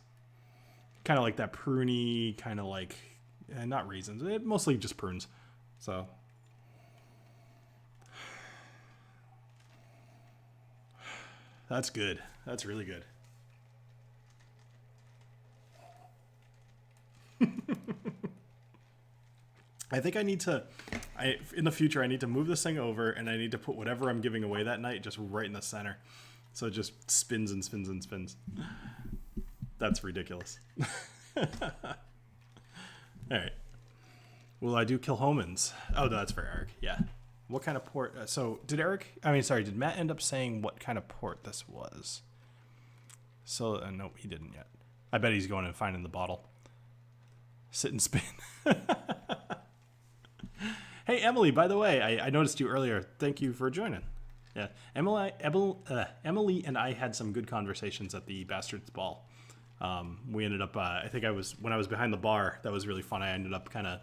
Kind of like that pruny, kind of like, not raisins, mostly just prunes. So that's good. That's really good. I think I need to, in the future, I need to move this thing over and I need to put whatever I'm giving away that night just right in the center. So it just spins and spins and spins. That's ridiculous. All right. Will I do Kilhoman's? Oh, no, that's for Eric. Yeah. What kind of port? So did Matt end up saying what kind of port this was? So, no, he didn't yet. I bet he's going and finding the bottle. Sit and spin. Hey, Emily, by the way, I noticed you earlier. Thank you for joining. Yeah, Emily and I had some good conversations at the Bastards Ball. We ended up, when I was behind the bar, that was really fun. I ended up kind of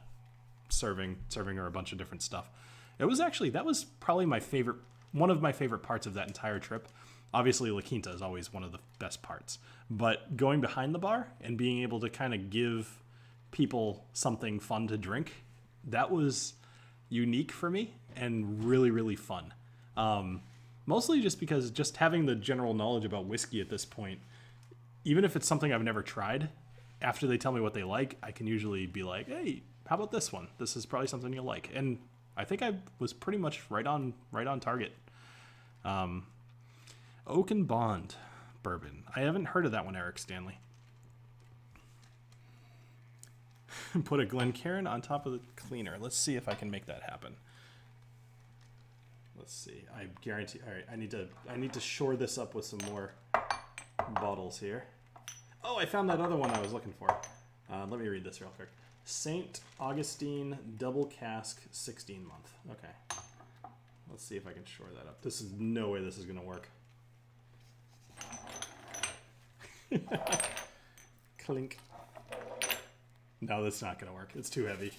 serving her a bunch of different stuff. That was probably one of my favorite parts of that entire trip. Obviously, La Quinta is always one of the best parts. But going behind the bar and being able to kind of give people something fun to drink, that was unique for me and really, really fun. Mostly just because just having the general knowledge about whiskey at this point, even if it's something I've never tried, after they tell me what they like, I can usually be like, hey, how about this one? This is probably something you'll like. And I think I was pretty much right on target. Oak and Bond bourbon. I haven't heard of that one, Eric Stanley. Put a Glencairn on top of the cleaner. Let's see if I can make that happen. Let's see. I guarantee. All right, I need to shore this up with some more bottles here. Oh, I found that other one I was looking for. Let me read this real quick. St. Augustine double cask 16 month. Okay. Let's see if I can shore that up. This is no way this is going to work. Clink. No, that's not going to work. It's too heavy.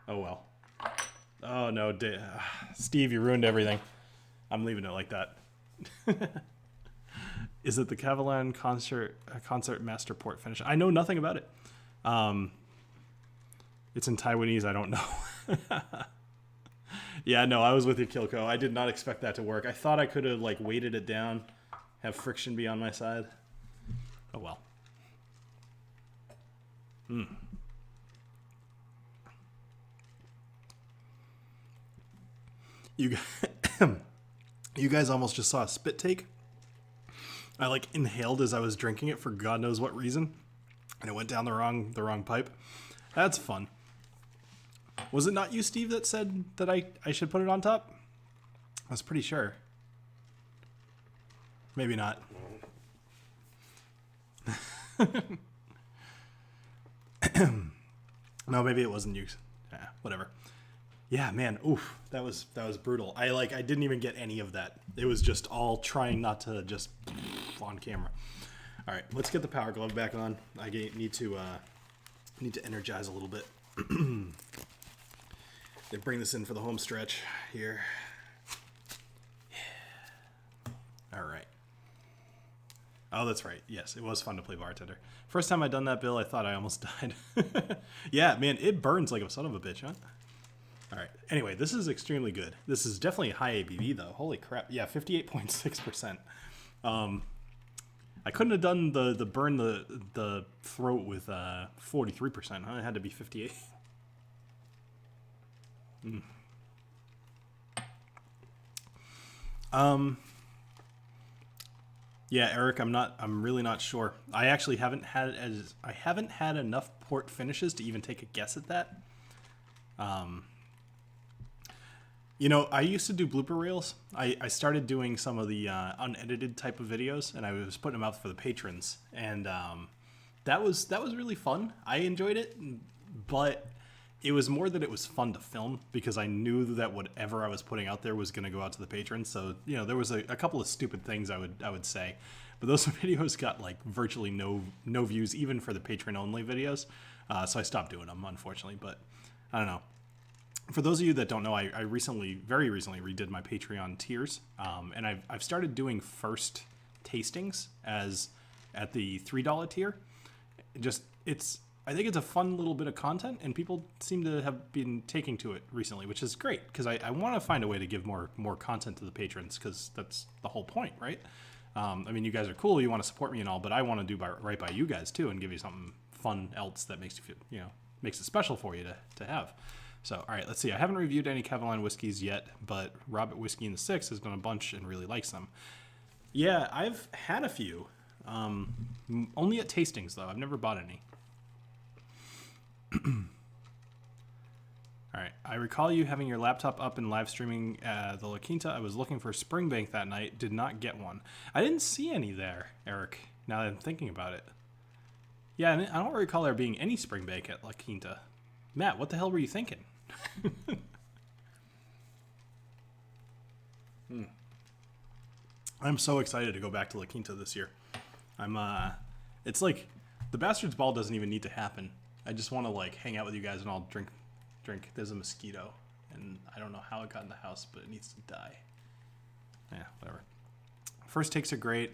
Oh, well. Oh, no. Steve, you ruined everything. I'm leaving it like that. Is it the Kavalan concert master port finish? I know nothing about it. It's in Taiwanese. I don't know. Yeah, no, I was with you, Kilko. I did not expect that to work. I thought I could have weighted it down, have friction be on my side. Oh, well. You guys almost just saw a spit take. I inhaled as I was drinking it for God knows what reason, and it went down the wrong pipe. That's fun. Was it not you, Steve, that said that I should put it on top? I was pretty sure. Maybe not. No, maybe it wasn't you. Yeah, whatever. Yeah, man. Oof, that was brutal. I didn't even get any of that. It was just all trying not to just on camera. All right, let's get the power glove back on. I need to energize a little bit. They bring this in for the home stretch here. Yeah. All right. Oh, that's right. Yes, it was fun to play bartender. First time I done that, Bill, I thought I almost died. Yeah, man, it burns like a son of a bitch, huh? All right. Anyway, this is extremely good. This is definitely a high ABV, though. Holy crap. Yeah, 58.6%. I couldn't have done the burn the throat with 43%. Huh? It had to be 58. Yeah, Eric, I'm really not sure. I actually haven't had enough port finishes to even take a guess at that. I used to do blooper reels. I started doing some of the unedited type of videos, and I was putting them out for the patrons, and that was really fun. I enjoyed it, but it was more that it was fun to film because I knew that whatever I was putting out there was going to go out to the patrons. So there was a couple of stupid things I would say, but those videos got like virtually no views, even for the patron only videos. So I stopped doing them, unfortunately. But I don't know. For those of you that don't know, I very recently redid my Patreon tiers, and I've started doing first tastings at the $3 tier. I think it's a fun little bit of content, and people seem to have been taking to it recently, which is great because I want to find a way to give more content to the patrons because that's the whole point, right? You guys are cool, you want to support me and all, but I want to do right by you guys too and give you something fun else that makes you feel, makes it special for you to have. So, all right, let's see. I haven't reviewed any Kavalan whiskeys yet, but Robert Whiskey in the Six has done a bunch and really likes them. Yeah, I've had a few. Only at tastings, though. I've never bought any. All right. I recall you having your laptop up and live streaming the La Quinta. I was looking for a Springbank that night. Did not get one. I didn't see any there, Eric, now that I'm thinking about it. Yeah, I don't recall there being any Springbank at La Quinta. Matt, what the hell were you thinking? I'm so excited to go back to La Quinta this year. It's like the Bastard's Ball doesn't even need to happen. I just want to like hang out with you guys and I'll drink. There's a mosquito and I don't know how it got in the house, but it needs to die. Yeah, whatever. First takes are great.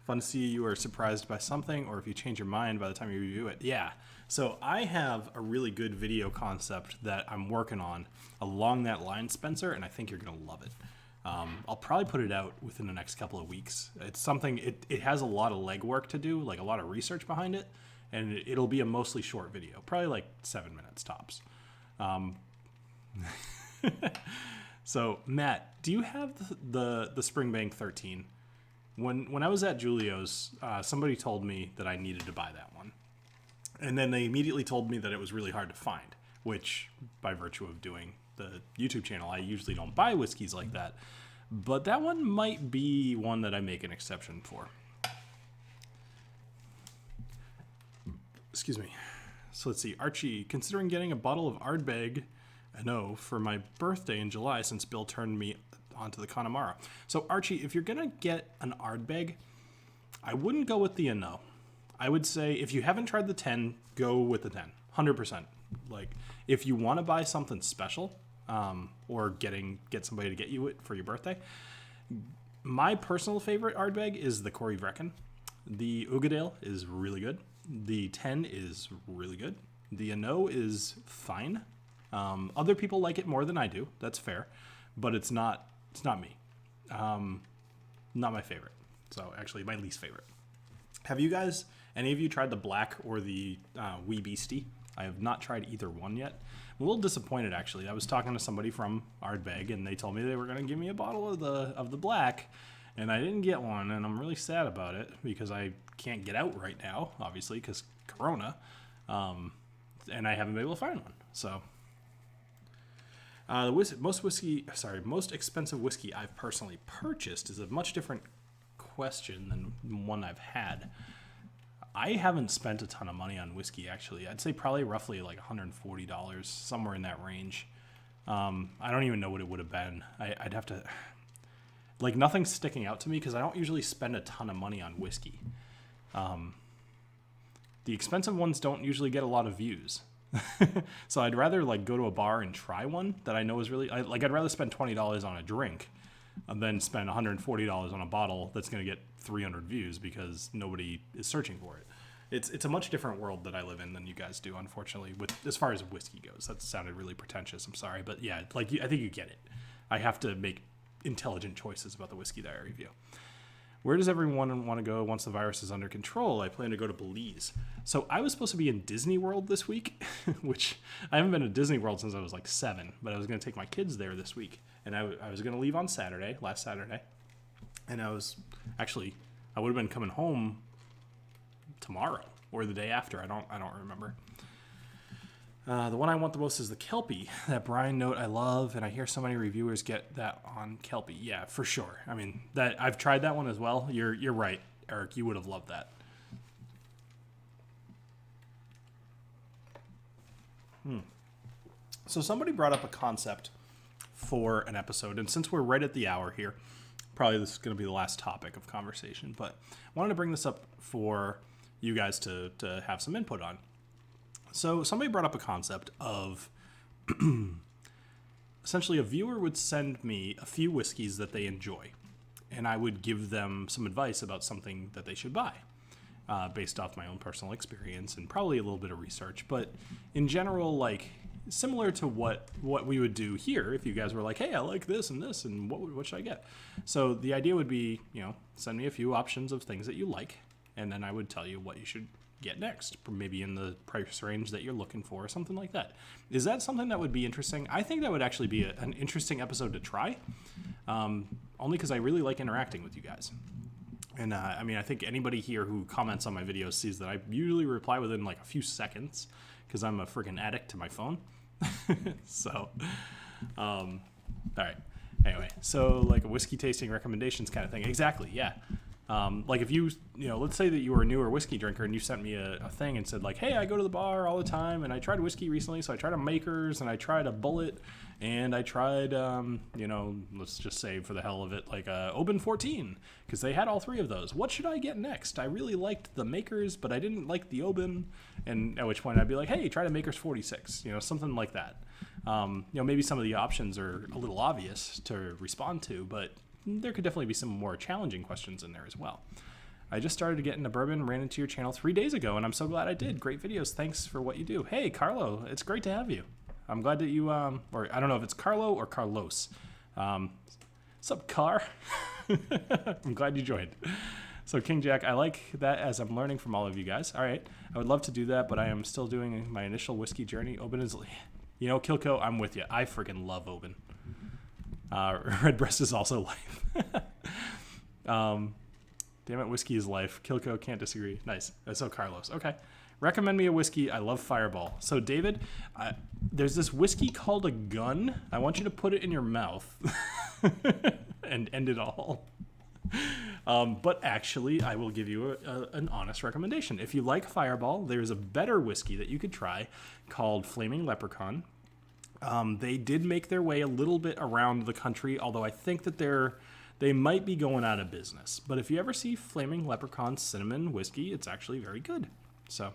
Fun to see you are surprised by something, or if you change your mind by the time you review it. Yeah. So I have a really good video concept that I'm working on along that line, Spencer, and I think you're going to love it. I'll probably put it out within the next couple of weeks. It's something, it has a lot of legwork to do, like a lot of research behind it, and it'll be a mostly short video, probably like 7 minutes tops. So, Matt, do you have the Springbank 13? When I was at Julio's, somebody told me that I needed to buy that one. And then they immediately told me that it was really hard to find, which, by virtue of doing the YouTube channel, I usually don't buy whiskeys like that. But that one might be one that I make an exception for. Excuse me. So let's see. Archie, considering getting a bottle of Ardbeg, for my birthday in July, since Bill turned me onto the Connemara. So Archie, if you're gonna get an Ardbeg, I wouldn't go with the No. I would say if you haven't tried the 10, go with the 10, 100%. Like if you want to buy something special, or get somebody to get you it for your birthday, my personal favorite Ardbeg is the Corey Vrecken. The Ugadale is really good. The 10 is really good. The No is fine. Other people like it more than I do. That's fair, but it's not me. Not my favorite. So actually my least favorite. Have you guys, any of you tried the black or the Wee Beastie? I have not tried either one yet. I'm a little disappointed actually. I was talking to somebody from Ardbeg and they told me they were going to give me a bottle of the black, and I didn't get one, and I'm really sad about it because I can't get out right now, obviously because Corona, and I haven't been able to find one. So most expensive whiskey I've personally purchased is a much different question than one I've had. I haven't spent a ton of money on whiskey, actually. I'd say probably roughly like $140, somewhere in that range. I don't even know what it would have been. I'd have to... Like, nothing's sticking out to me because I don't usually spend a ton of money on whiskey. The expensive ones don't usually get a lot of views. So I'd rather like go to a bar and try one that I know is really... I'd rather spend $20 on a drink and then spend $140 on a bottle that's going to get 300 views because nobody is searching for it. It's a much different world that I live in than you guys do, unfortunately, as far as whiskey goes. That sounded really pretentious. I'm sorry. But yeah, I think you get it. I have to make intelligent choices about the whiskey that I review. Where does everyone want to go once the virus is under control? I plan to go to Belize. So I was supposed to be in Disney World this week, which I haven't been to Disney World since I was like 7, but I was going to take my kids there this week. And I was going to leave on last Saturday. And I would have been coming home tomorrow or the day after. I don't remember. The one I want the most is the Kelpie, that brine note I love, and I hear so many reviewers get that on Kelpie. Yeah, for sure. I mean, that I've tried that one as well. You're right, Eric. You would have loved that. So somebody brought up a concept for an episode, and since we're right at the hour here, probably this is going to be the last topic of conversation, but I wanted to bring this up for you guys to have some input on. So somebody brought up a concept of essentially a viewer would send me a few whiskeys that they enjoy, and I would give them some advice about something that they should buy based off my own personal experience and probably a little bit of research. But in general, like similar to what we would do here if you guys were like, hey, I like this and this, and what should I get? So the idea would be, send me a few options of things that you like, and then I would tell you what you should get next, maybe in the price range that you're looking for, or something like that. Is that something that would be interesting? I think that would actually be an interesting episode to try, only because I really like interacting with you guys. And I mean, I think anybody here who comments on my videos sees that I usually reply within like a few seconds because I'm a freaking addict to my phone. So, all right. Anyway, so like a whiskey tasting recommendations kind of thing. Exactly, yeah. Like if you let's say that you were a newer whiskey drinker and you sent me a thing and said like, hey, I go to the bar all the time and I tried whiskey recently, so I tried a Maker's and I tried a Bullet and I tried, let's just say for the hell of it, like a Oban 14, because they had all three of those. What should I get next? I really liked the Maker's, but I didn't like the Oban. And at which point I'd be like, hey, try the Maker's 46, something like that. Maybe some of the options are a little obvious to respond to, but there could definitely be some more challenging questions in there as well. I just started to get into bourbon, ran into your channel 3 days ago, and I'm so glad I did. Great videos. Thanks for what you do. Hey, Carlo, it's great to have you. I'm glad that you, or I don't know if it's Carlo or Carlos. What's up, Car? I'm glad you joined. So King Jack, I like that as I'm learning from all of you guys. All right. I would love to do that, but I am still doing my initial whiskey journey. Oban is, Kilco, I'm with you. I freaking love Oban. Redbreast is also life. Damn it, whiskey is life. Kilco, can't disagree. Nice. So Carlos. Okay. Recommend me a whiskey. I love Fireball. So David, there's this whiskey called a gun. I want you to put it in your mouth and end it all. But actually, I will give you an honest recommendation. If you like Fireball, there's a better whiskey that you could try called Flaming Leprechaun. They did make their way a little bit around the country, although I think that they might be going out of business. But if you ever see Flaming Leprechaun cinnamon whiskey, it's actually very good. So,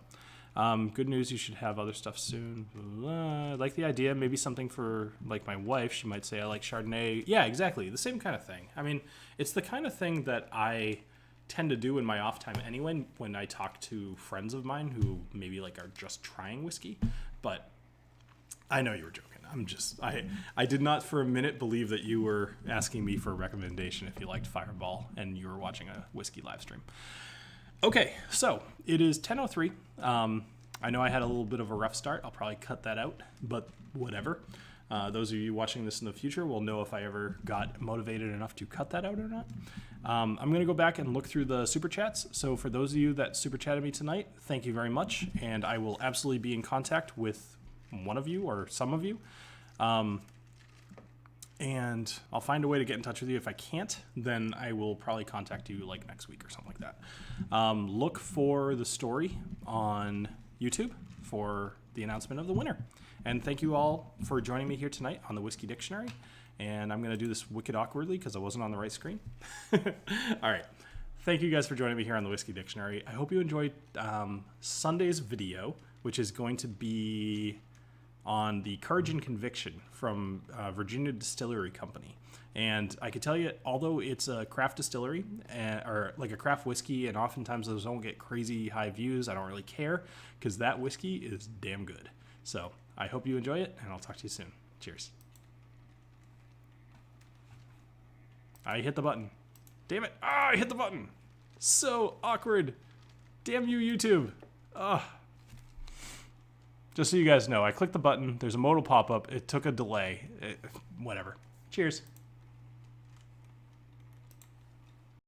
good news, you should have other stuff soon. I like the idea. Maybe something for, like, my wife. She might say, I like Chardonnay. Yeah, exactly. The same kind of thing. I mean, it's the kind of thing that I tend to do in my off time anyway when I talk to friends of mine who maybe, like, are just trying whiskey. But I know you were joking. I did not for a minute believe that you were asking me for a recommendation if you liked Fireball and you were watching a whiskey live stream. Okay, so it is 10:03. I know I had a little bit of a rough start. I'll probably cut that out, but whatever. Those of you watching this in the future will know if I ever got motivated enough to cut that out or not. I'm going to go back and look through the super chats. So for those of you that super chatted me tonight, thank you very much. And I will absolutely be in contact with one of you or some of you. And I'll find a way to get in touch with you. If I can't, then I will probably contact you like next week or something like that. Look for the story on YouTube for the announcement of the winner. And thank you all for joining me here tonight on the Whiskey Dictionary. And I'm going to do this wicked awkwardly because I wasn't on the right screen. All right. Thank you guys for joining me here on the Whiskey Dictionary. I hope you enjoyed Sunday's video, which is going to be on the Courage and Conviction from Virginia Distillery Company. And I can tell you, although it's a craft distillery or like a craft whiskey, and oftentimes those don't get crazy high views, I don't really care because that whiskey is damn good. So I hope you enjoy it, and I'll talk to you soon. Cheers. I hit the button. Damn it. I hit the button. So awkward. Damn you, YouTube. Just so you guys know, I clicked the button. There's a modal pop-up. It took a delay. Whatever. Cheers.